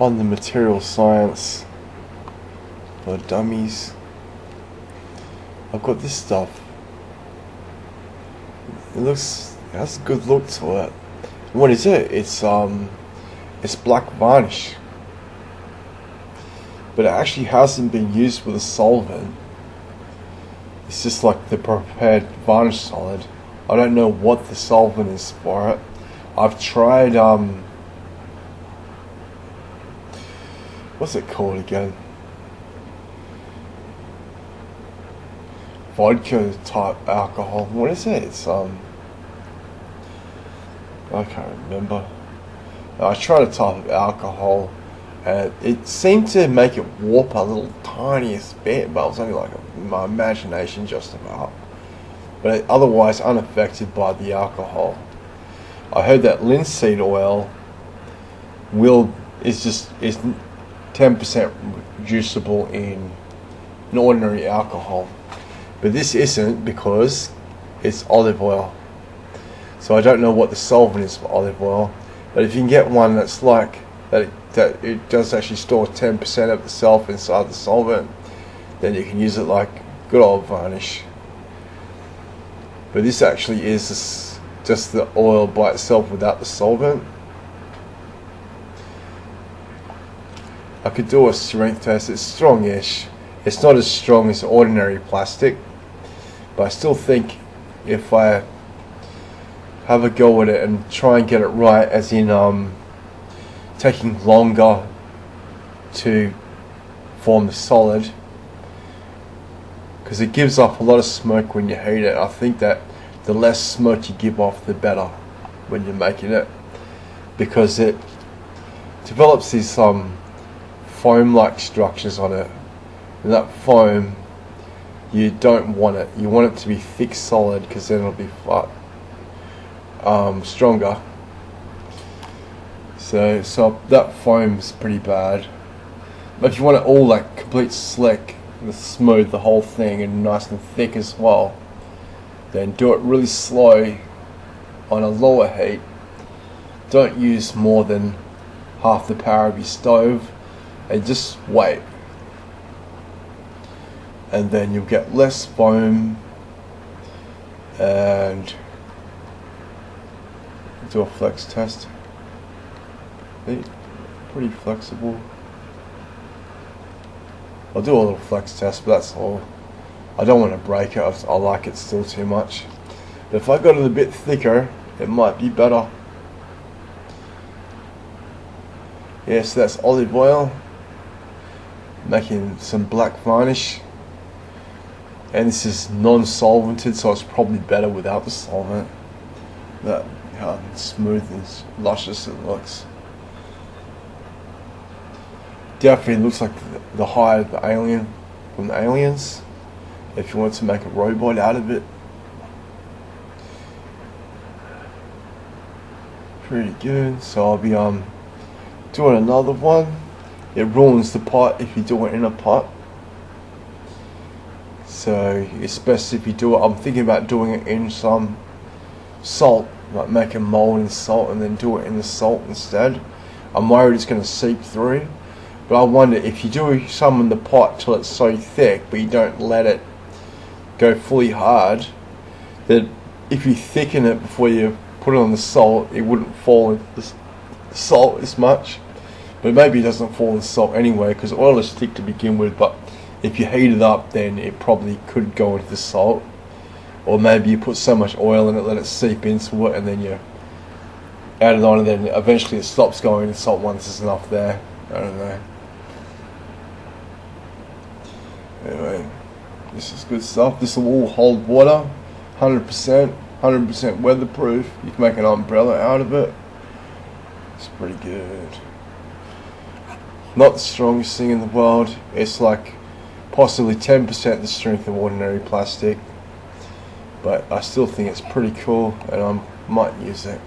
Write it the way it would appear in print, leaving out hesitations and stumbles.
on the material science for dummies. I've got this stuff. It has a good look to it. What is it? It's black varnish, but it actually hasn't been used with a solvent. It's just like the prepared varnish solid. I don't know what the solvent is for it. I've tried what's it called again? Vodka type alcohol. What is it? It's I can't remember. I tried a type of alcohol and it seemed to make it warp a little tiniest bit, but it was only like my imagination just about. But otherwise unaffected by the alcohol. I heard that linseed oil is 10% reducible in an ordinary alcohol, but this isn't because it's olive oil. So I don't know what the solvent is for olive oil, but if you can get one that's like that it does actually store 10% of itself inside the solvent, then you can use it like good old varnish. But this actually is just the oil by itself without the solvent. I could do a strength test. It's strong-ish. It's not as strong as ordinary plastic, but I still think if I have a go at it and try and get it right, as in taking longer to form the solid, because it gives off a lot of smoke when you heat it. I think that the less smoke you give off, the better when you're making it, because it develops these foam-like structures on it, and that foam, you don't want it. You want it to be thick, solid, because then it'll be flat, stronger. So that foam's pretty bad. But if you want it all like complete slick, smooth, the whole thing, and nice and thick as well, then do it really slow on a lower heat. Don't use more than half the power of your stove, and just wait, and then you'll get less foam. And do a flex test. Pretty flexible. I'll do a little flex test, but that's all. I don't want to break it. I like it still too much. But if I got it a bit thicker, it might be better. Yeah, so that's olive oil. Making some black varnish. And this is non-solvented, so it's probably better without the solvent. That how smooth and luscious it looks. Definitely looks like the hide of the alien from the Aliens, if you want to make a robot out of it. Pretty good. So I'll be doing another one. It ruins the pot if you do it in a pot, so it's best if you do it. I'm thinking about doing it in some salt, like make a mold in salt and then do it in the salt instead. I'm worried it's going to seep through. But I wonder if you do some in the pot till it's so thick, but you don't let it go fully hard, that if you thicken it before you put it on the salt, it wouldn't fall into the salt as much. But maybe it doesn't fall in the salt anyway, because oil is thick to begin with, but if you heat it up, then it probably could go into the salt. Or maybe you put so much oil in it, let it seep into it, and then you add it on, and then eventually it stops going into salt once there's enough there. I don't know. Anyway, this is good stuff. This will all hold water, 100% weatherproof. You can make an umbrella out of it. It's pretty good. Not the strongest thing in the world. It's like possibly 10% the strength of ordinary plastic, but I still think it's pretty cool, and I might use it.